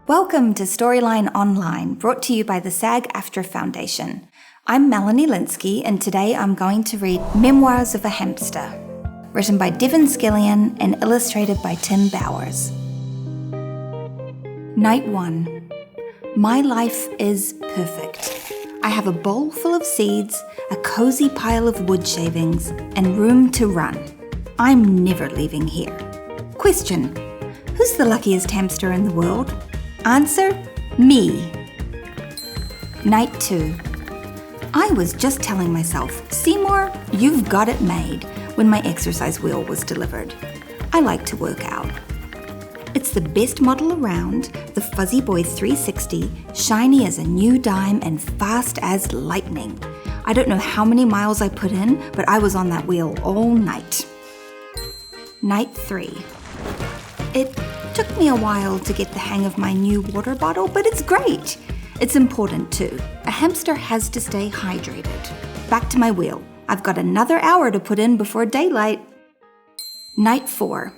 Welcome to Storyline Online, brought to you by the SAG-AFTRA Foundation. I'm Melanie Linsky, and today I'm going to read Memoirs of a Hamster, written by Devon Skillion and illustrated by Tim Bowers. Night 1. My life is perfect. I have a bowl full of seeds, a cozy pile of wood shavings, and room to run. I'm never leaving here. Question: who's the luckiest hamster in the world? Answer: me. Night 2. I was just telling myself, Seymour, you've got it made, when my exercise wheel was delivered. I like to work out. It's the best model around, the Fuzzy Boy 360, shiny as a new dime and fast as lightning. I don't know how many miles I put in, but I was on that wheel all night. Night 3. It took me a while to get the hang of my new water bottle, but it's great. It's important too. A hamster has to stay hydrated. Back to my wheel. I've got another hour to put in before daylight. Night 4.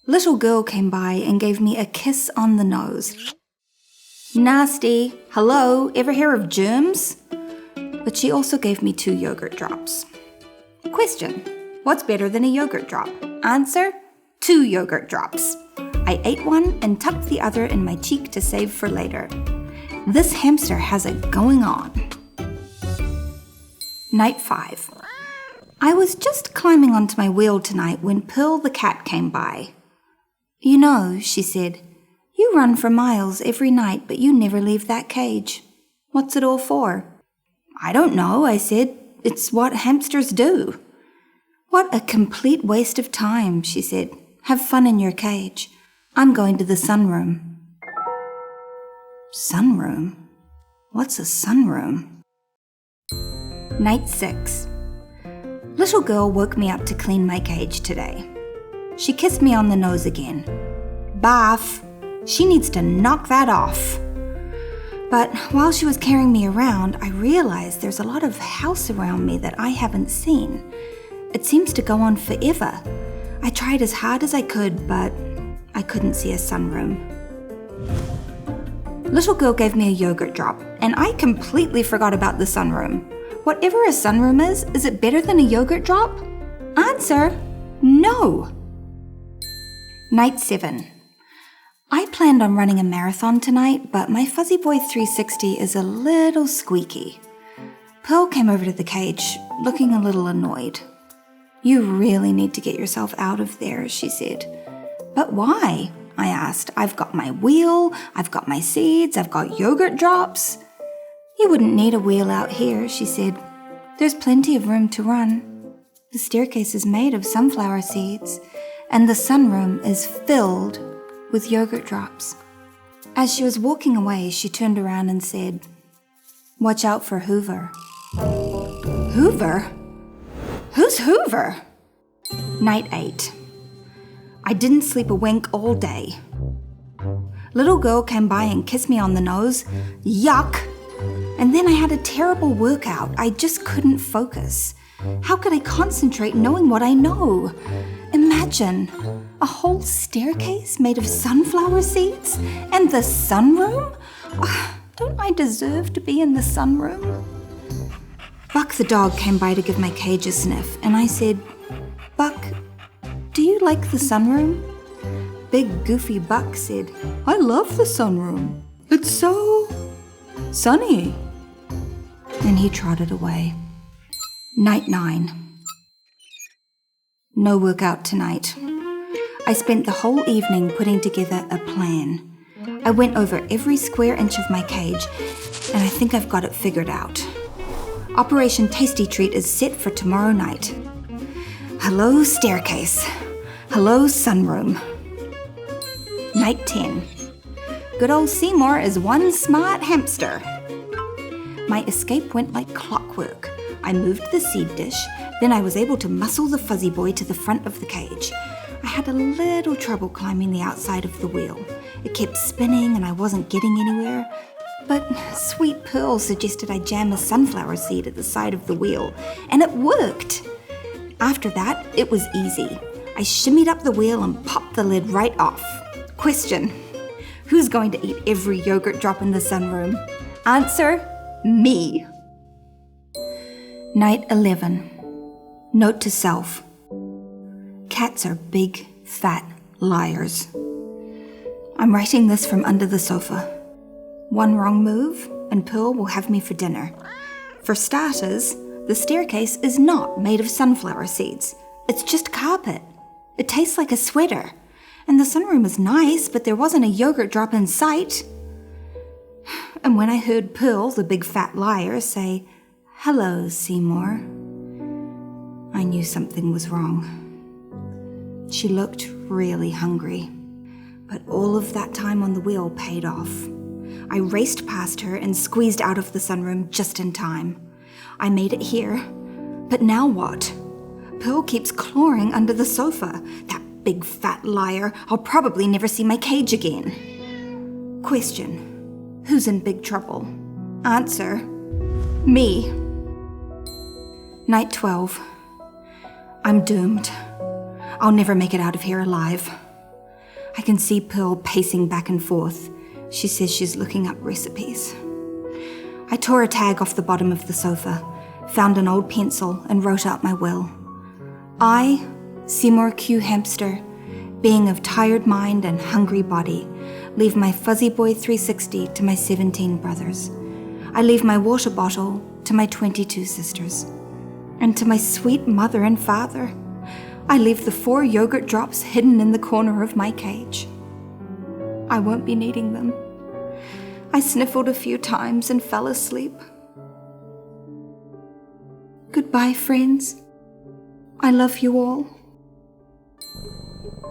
Little girl came by and gave me a kiss on the nose. Nasty. Hello, ever hear of germs? But she also gave me 2 yogurt drops. Question: what's better than a yogurt drop? Answer: 2 yogurt drops. I ate one and tucked the other in my cheek to save for later. This hamster has it going on. Night 5. I was just climbing onto my wheel tonight when Pearl the cat came by. You know, she said, you run for miles every night, but you never leave that cage. What's it all for? I don't know, I said. It's what hamsters do. What a complete waste of time, she said. Have fun in your cage. I'm going to the sunroom. Sunroom? What's a sunroom? Night 6. Little girl woke me up to clean my cage today. She kissed me on the nose again. Bath. She needs to knock that off. But while she was carrying me around, I realized there's a lot of house around me that I haven't seen. It seems to go on forever. I tried as hard as I could, but I couldn't see a sunroom. Little girl gave me a yogurt drop, and I completely forgot about the sunroom. Whatever a sunroom is it better than a yogurt drop? Answer: no. Night 7. I planned on running a marathon tonight, but my Fuzzy Boy 360 is a little squeaky. Pearl came over to the cage, looking a little annoyed. You really need to get yourself out of there, she said. But why? I asked. I've got my wheel, I've got my seeds, I've got yogurt drops. You wouldn't need a wheel out here, she said. There's plenty of room to run. The staircase is made of sunflower seeds, and the sunroom is filled with yogurt drops. As she was walking away, she turned around and said, Watch out for Hoover. Hoover? Who's Hoover? Night 8. I didn't sleep a wink all day. Little girl came by and kissed me on the nose. Yuck! And then I had a terrible workout. I just couldn't focus. How could I concentrate knowing what I know? Imagine, a whole staircase made of sunflower seeds? And the sunroom? Don't I deserve to be in the sunroom? Buck the dog came by to give my cage a sniff, and I said, Buck, do you like the sunroom? Big goofy Buck said, I love the sunroom. It's so sunny. And he trotted away. Night 9. No workout tonight. I spent the whole evening putting together a plan. I went over every square inch of my cage, and I think I've got it figured out. Operation Tasty Treat is set for tomorrow night. Hello, staircase. Hello, sunroom. Night 10. Good old Seymour is one smart hamster. My escape went like clockwork. I moved the seed dish, then I was able to muscle the Fuzzy Boy to the front of the cage. I had a little trouble climbing the outside of the wheel. It kept spinning and I wasn't getting anywhere. But sweet Pearl suggested I jam a sunflower seed at the side of the wheel, and it worked. After that, it was easy. I shimmied up the wheel and popped the lid right off. Question: Who's going to eat every yogurt drop in the sunroom? Answer, me. Night 11. Note to self. Cats are big, fat liars. I'm writing this from under the sofa. One wrong move, and Pearl will have me for dinner. For starters, the staircase is not made of sunflower seeds. It's just carpet. It tastes like a sweater. And the sunroom is nice, but there wasn't a yogurt drop in sight. And when I heard Pearl, the big fat liar, say, "Hello, Seymour," I knew something was wrong. She looked really hungry, but all of that time on the wheel paid off. I raced past her and squeezed out of the sunroom just in time. I made it here, but now what? Pearl keeps clawing under the sofa. That big fat liar. I'll probably never see my cage again. Question. Who's in big trouble? Answer. Me. Night 12. I'm doomed. I'll never make it out of here alive. I can see Pearl pacing back and forth. She says she's looking up recipes. I tore a tag off the bottom of the sofa, found an old pencil, and wrote out my will. I, Seymour Q. Hamster, being of tired mind and hungry body, leave my Fuzzy Boy 360 to my 17 brothers. I leave my water bottle to my 22 sisters. And to my sweet mother and father, I leave the 4 yogurt drops hidden in the corner of my cage. I won't be needing them. I sniffled a few times and fell asleep. Goodbye, friends. I love you all.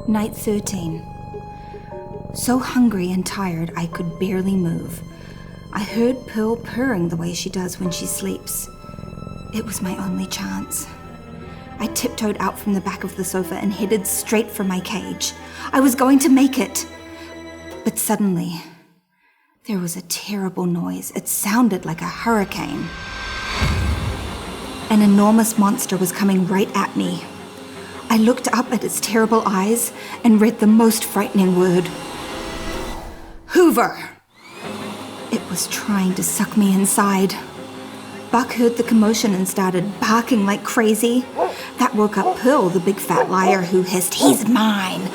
Night 13. So hungry and tired I could barely move. I heard Pearl purring the way she does when she sleeps. It was my only chance. I tiptoed out from the back of the sofa and headed straight for my cage. I was going to make it. But suddenly, there was a terrible noise. It sounded like a hurricane. An enormous monster was coming right at me. I looked up at its terrible eyes and read the most frightening word. Hoover! It was trying to suck me inside. Buck heard the commotion and started barking like crazy. That woke up Pearl, the big fat liar, who hissed, "He's mine!"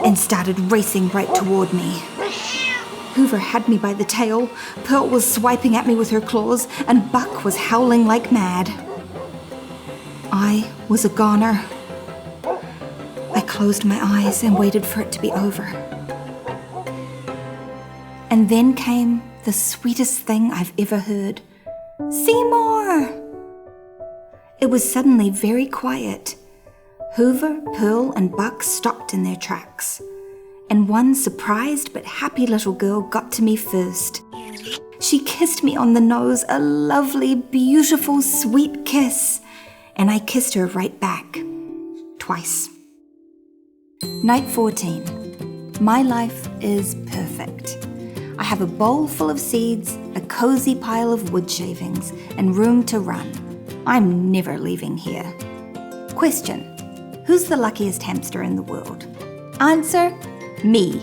and started racing right toward me. Hoover had me by the tail, Pearl was swiping at me with her claws, and Buck was howling like mad. I was a goner. I closed my eyes and waited for it to be over. And then came the sweetest thing I've ever heard. Seymour! It was suddenly very quiet. Hoover, Pearl, and Buck stopped in their tracks. And one surprised but happy little girl got to me first. She kissed me on the nose, a lovely, beautiful, sweet kiss. And I kissed her right back. Twice. Night 14. My life is perfect. I have a bowl full of seeds, a cozy pile of wood shavings, and room to run. I'm never leaving here. Question. Who's the luckiest hamster in the world? Answer. Me.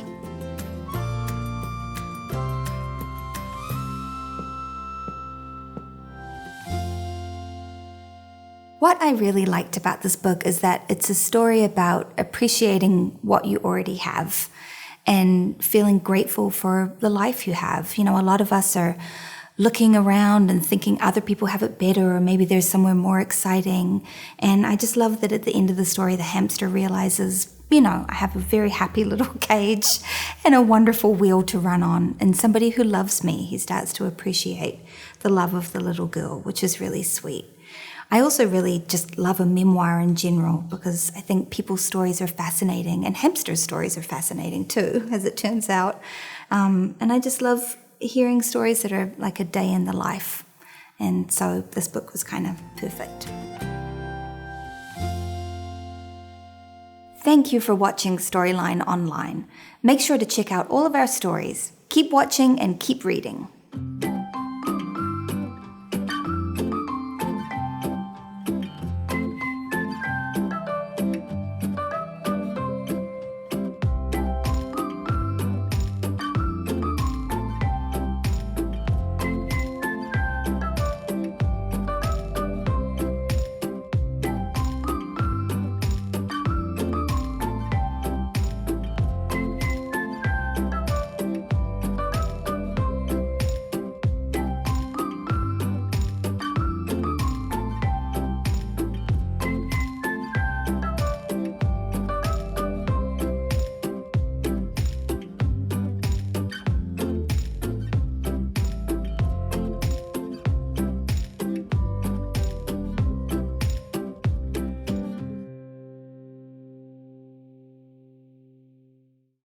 What I really liked about this book is that it's a story about appreciating what you already have and feeling grateful for the life you have. You know, a lot of us are looking around and thinking other people have it better, or maybe there's somewhere more exciting. And I just love that at the end of the story, the hamster realizes, you know, I have a very happy little cage and a wonderful wheel to run on, and somebody who loves me. He starts to appreciate the love of the little girl, which is really sweet. I also really just love a memoir in general because I think people's stories are fascinating, and hamster stories are fascinating too, as it turns out. And I just love hearing stories that are like a day in the life. And so this book was kind of perfect. Thank you for watching Storyline Online. Make sure to check out all of our stories. Keep watching and keep reading.